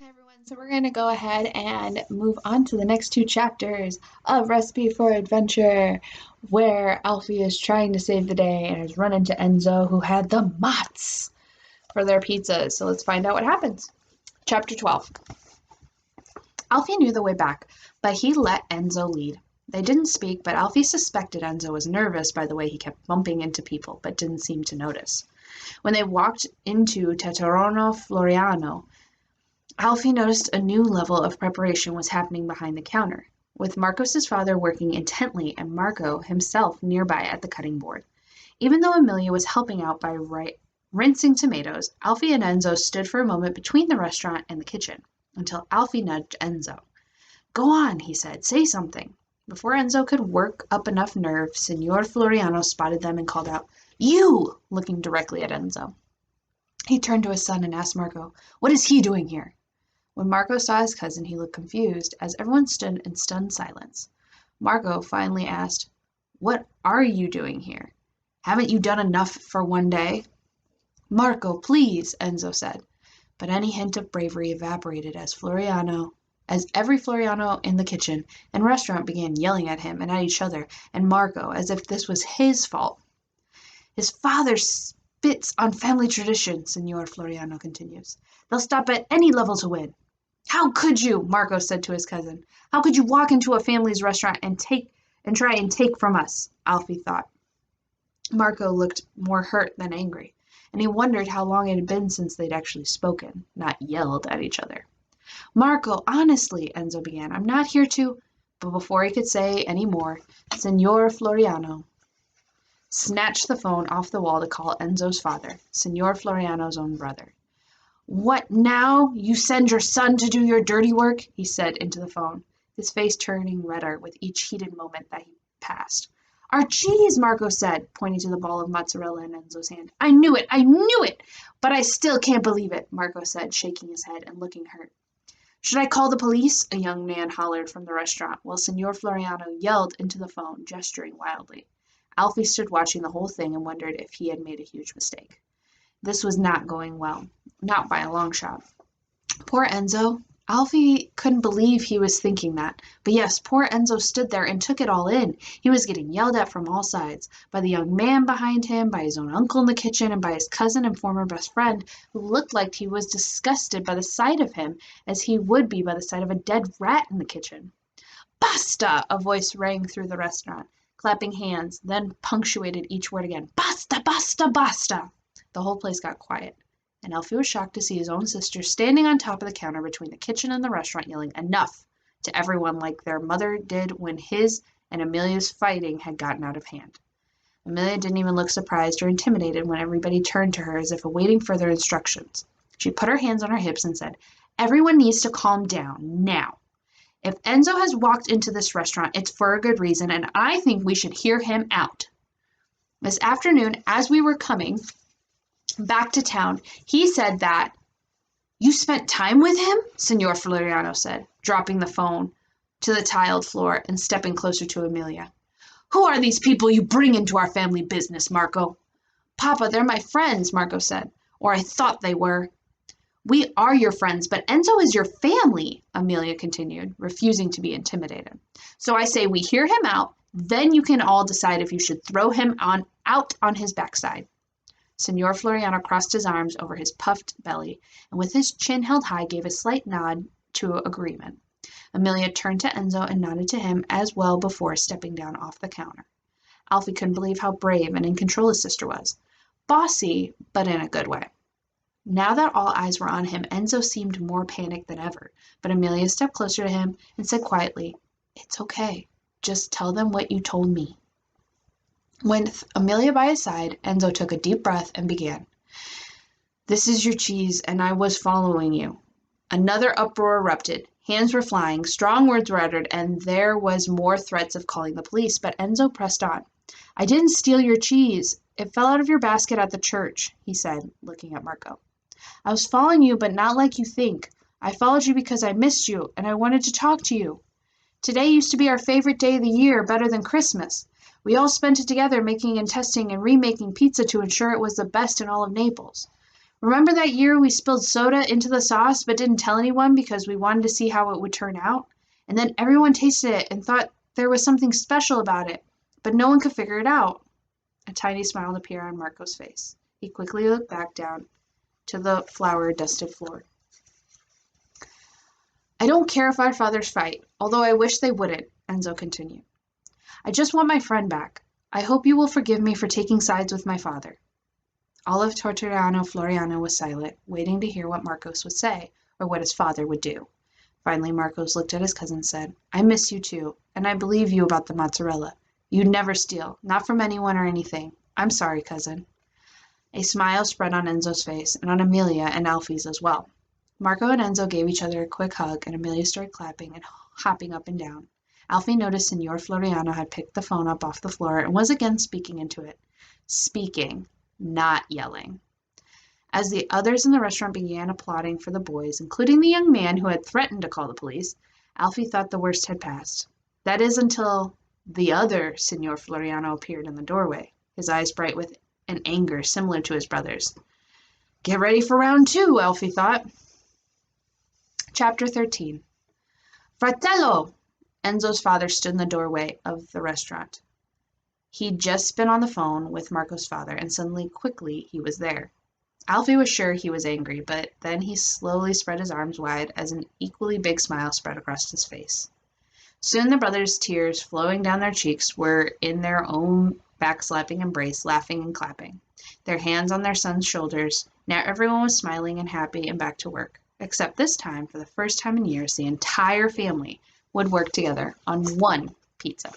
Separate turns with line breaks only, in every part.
Hi everyone, so we're going to go ahead and move on to the next two chapters of Recipe for Adventure, where Alfie is trying to save the day and has run into Enzo, who had the mozz for their pizzas. So let's find out what happens. Chapter 12. Alfie knew the way back, but he let Enzo lead. They didn't speak, but Alfie suspected Enzo was nervous by the way he kept bumping into people, but didn't seem to notice. When they walked into Teatro Floriano, Alfie noticed a new level of preparation was happening behind the counter, with Marcos's father working intently and Marco himself nearby at the cutting board. Even though Amelia was helping out by rinsing tomatoes, Alfie and Enzo stood for a moment between the restaurant and the kitchen, until Alfie nudged Enzo. "Go on," he said, "say something." Before Enzo could work up enough nerve, Signor Floriano spotted them and called out, "You!" looking directly at Enzo. He turned to his son and asked Marco, "What is he doing here?" When Marco saw his cousin, he looked confused, as everyone stood in stunned silence. Marco finally asked, "What are you doing here? Haven't you done enough for one day?" "Marco, please," Enzo said. But any hint of bravery evaporated as every Floriano in the kitchen and restaurant began yelling at him and at each other and Marco as if this was his fault. "His father spits on family tradition," Signor Floriano continues. "They'll stop at any level to win." "How could you?" Marco said to his cousin. "How could you walk into a family's restaurant and try and take from us?" Alfie thought. Marco looked more hurt than angry, and he wondered how long it had been since they'd actually spoken, not yelled at each other. "Marco, honestly," Enzo began, "I'm not here to—" But before he could say any more, Signor Floriano snatched the phone off the wall to call Enzo's father, Signor Floriano's own brother. "What now? You send your son to do your dirty work?" he said into the phone, his face turning redder with each heated moment that he passed. "Our cheese," Marco said, pointing to the ball of mozzarella in Enzo's hand. I knew it, but I still can't believe it," Marco said, shaking his head and looking hurt. "Should I call the police?" a young man hollered from the restaurant, while Signor Floriano yelled into the phone, gesturing wildly. Alfie stood watching the whole thing and wondered if he had made a huge mistake. This was not going well, not by a long shot. Poor Enzo. Alfie couldn't believe he was thinking that. But yes, poor Enzo stood there and took it all in. He was getting yelled at from all sides, by the young man behind him, by his own uncle in the kitchen, and by his cousin and former best friend, who looked like he was disgusted by the sight of him, as he would be by the sight of a dead rat in the kitchen. "Basta!" a voice rang through the restaurant, clapping hands, then punctuated each word again. "Basta, basta, basta!" The whole place got quiet, and Alfie was shocked to see his own sister standing on top of the counter between the kitchen and the restaurant yelling "enough" to everyone like their mother did when his and Amelia's fighting had gotten out of hand. Amelia didn't even look surprised or intimidated when everybody turned to her as if awaiting further instructions. She put her hands on her hips and said, "Everyone needs to calm down, now. If Enzo has walked into this restaurant, it's for a good reason, and I think we should hear him out. This afternoon, as we were coming back to town, he said that—" "You spent time with him?" Signor Floriano said, dropping the phone to the tiled floor and stepping closer to Amelia. "Who are these people you bring into our family business, Marco?" "Papa, they're my friends," Marco said. "Or I thought they were." "We are your friends, but Enzo is your family," Amelia continued, refusing to be intimidated. "So I say we hear him out, then you can all decide if you should throw him out on his backside." Signor Floriano crossed his arms over his puffed belly, and with his chin held high gave a slight nod to agreement. Amelia turned to Enzo and nodded to him as well before stepping down off the counter. Alfie couldn't believe how brave and in control his sister was. Bossy, but in a good way. Now that all eyes were on him, Enzo seemed more panicked than ever, but Amelia stepped closer to him and said quietly, "It's okay. Just tell them what you told me." With Amelia by his side, Enzo took a deep breath and began. "This is your cheese, and I was following you." Another uproar erupted. Hands were flying, strong words were uttered, and there was more threats of calling the police, but Enzo pressed on. "I didn't steal your cheese. It fell out of your basket at the church," he said, looking at Marco. "I was following you, but not like you think. I followed you because I missed you, and I wanted to talk to you. Today used to be our favorite day of the year, better than Christmas. We all spent it together making and testing and remaking pizza to ensure it was the best in all of Naples. Remember that year we spilled soda into the sauce but didn't tell anyone because we wanted to see how it would turn out? And then everyone tasted it and thought there was something special about it, but no one could figure it out. A tiny smile appeared on Marco's face. He quickly looked back down to the flour-dusted floor. I don't care if our fathers fight, although I wish they wouldn't, Enzo continued. I just want my friend back. I hope you will forgive me for taking sides with my father. All of Tortoriano Floriano was silent, waiting to hear what Marcos would say, or what his father would do. Finally, Marcos looked at his cousin and said, I miss you too, and I believe you about the mozzarella. You'd never steal, not from anyone or anything. I'm sorry, cousin. A smile spread on Enzo's face, and on Amelia and Alfie's as well. Marco and Enzo gave each other a quick hug, and Amelia started clapping and hopping up and down. Alfie noticed Signor Floriano had picked the phone up off the floor and was again speaking into it. Speaking, not yelling. As the others in the restaurant began applauding for the boys, including the young man who had threatened to call the police, Alfie thought the worst had passed. That is until the other Signor Floriano appeared in the doorway, his eyes bright with an anger similar to his brother's. Get ready for round 2, Alfie thought. Chapter 13. Fratello! Enzo's father stood in the doorway of the restaurant. He'd just been on the phone with Marco's father, and suddenly, quickly, he was there. Alfie was sure he was angry, but then he slowly spread his arms wide as an equally big smile spread across his face. Soon the brothers' tears flowing down their cheeks were in their own backslapping embrace, laughing and clapping, their hands on their son's shoulders. Now everyone was smiling and happy and back to work, except this time, for the first time in years, the entire family would work together on one pizza.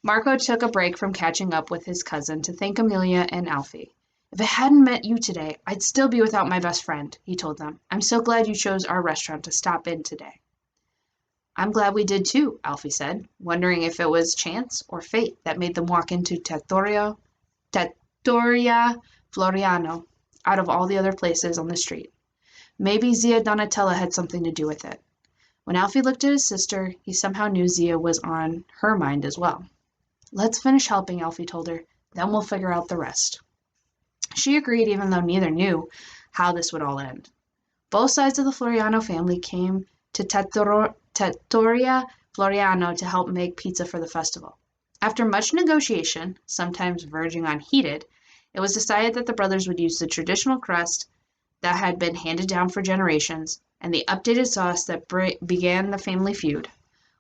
Marco took a break from catching up with his cousin to thank Amelia and Alfie. If I hadn't met you today, I'd still be without my best friend, he told them. I'm so glad you chose our restaurant to stop in today. I'm glad we did too, Alfie said, wondering if it was chance or fate that made them walk into Trattoria Floriano out of all the other places on the street. Maybe Zia Donatella had something to do with it. When Alfie looked at his sister, he somehow knew Zia was on her mind as well. Let's finish helping, Alfie told her. Then we'll figure out the rest. She agreed, even though neither knew how this would all end. Both sides of the Floriano family came to Trattoria Floriano to help make pizza for the festival. After much negotiation, sometimes verging on heated, it was decided that the brothers would use the traditional crust that had been handed down for generations and the updated sauce that began the family feud.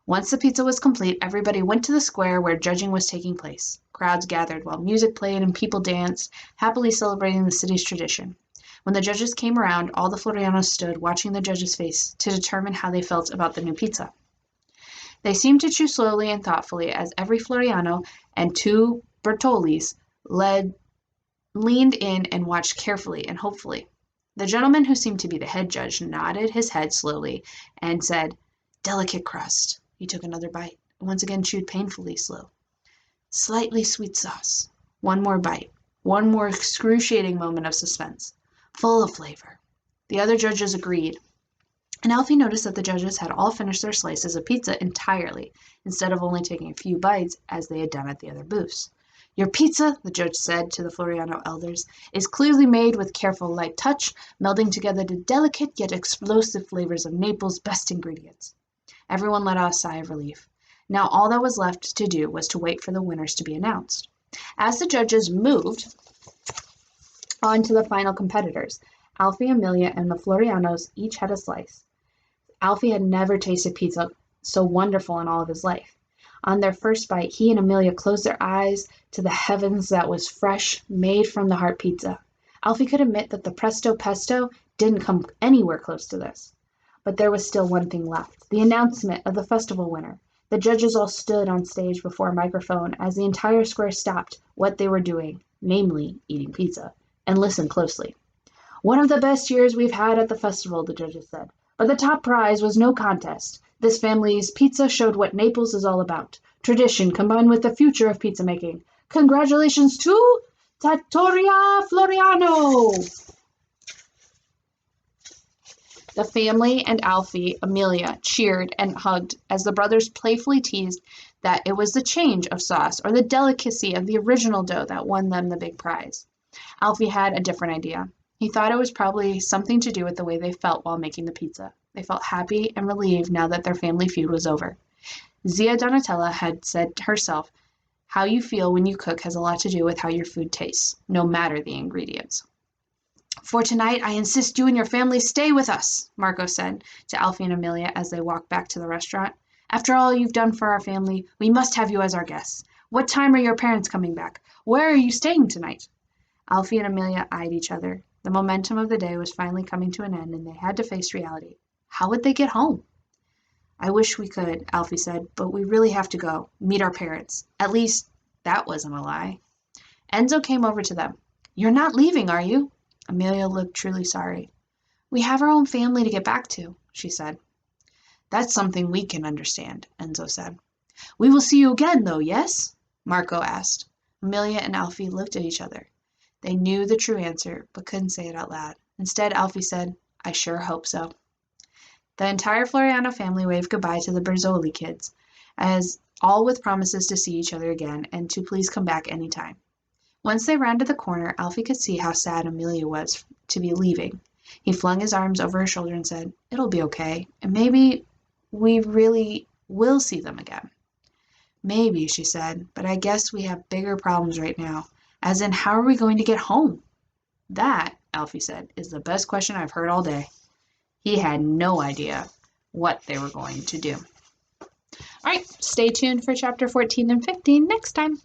Once the pizza was complete, everybody went to the square where judging was taking place. Crowds gathered while music played and people danced, happily celebrating the city's tradition. When the judges came around, all the Florianos stood watching the judges' face to determine how they felt about the new pizza. They seemed to chew slowly and thoughtfully as every Floriano and 2 Bertolis leaned in and watched carefully and hopefully. The gentleman who seemed to be the head judge nodded his head slowly and said, Delicate crust. He took another bite and once again chewed painfully slow. Slightly sweet sauce. One more bite. One more excruciating moment of suspense. Full of flavor. The other judges agreed, and Alfie noticed that the judges had all finished their slices of pizza entirely, instead of only taking a few bites as they had done at the other booths. Your pizza, the judge said to the Floriano elders, is clearly made with careful light touch, melding together the delicate yet explosive flavors of Naples' best ingredients. Everyone let out a sigh of relief. Now all that was left to do was to wait for the winners to be announced. As the judges moved on to the final competitors, Alfie, Amelia, and the Florianos each had a slice. Alfie had never tasted pizza so wonderful in all of his life. On their first bite, he and Amelia closed their eyes to the heavens that was fresh, made from the heart pizza. Alfie could admit that the presto pesto didn't come anywhere close to this. But there was still one thing left, the announcement of the festival winner. The judges all stood on stage before a microphone as the entire square stopped what they were doing, namely eating pizza, and listened closely. One of the best years we've had at the festival, the judges said. But the top prize was no contest. This family's pizza showed what Naples is all about. Tradition combined with the future of pizza making. Congratulations to Trattoria Floriano! The family and Alfie, Amelia, cheered and hugged as the brothers playfully teased that it was the change of sauce or the delicacy of the original dough that won them the big prize. Alfie had a different idea. He thought it was probably something to do with the way they felt while making the pizza. They felt happy and relieved now that their family feud was over. Zia Donatella had said herself, how you feel when you cook has a lot to do with how your food tastes, no matter the ingredients. For tonight, I insist you and your family stay with us, Marco said to Alfie and Amelia as they walked back to the restaurant. After all you've done for our family, we must have you as our guests. What time are your parents coming back? Where are you staying tonight? Alfie and Amelia eyed each other. The momentum of the day was finally coming to an end, and they had to face reality. How would they get home? I wish we could, Alfie said, but we really have to go, meet our parents. At least, that wasn't a lie. Enzo came over to them. You're not leaving, are you? Amelia looked truly sorry. We have our own family to get back to, she said. That's something we can understand, Enzo said. We will see you again, though, yes? Marco asked. Amelia and Alfie looked at each other. They knew the true answer, but couldn't say it out loud. Instead, Alfie said, I sure hope so. The entire Floriano family waved goodbye to the Berzoli kids, as all with promises to see each other again and to please come back any time. Once they rounded the corner, Alfie could see how sad Amelia was to be leaving. He flung his arms over her shoulder and said, It'll be okay, and maybe we really will see them again. Maybe, she said, but I guess we have bigger problems right now, as in how are we going to get home? That, Alfie said, is the best question I've heard all day. He had no idea what they were going to do. All right, stay tuned for chapter 14 and 15 next time.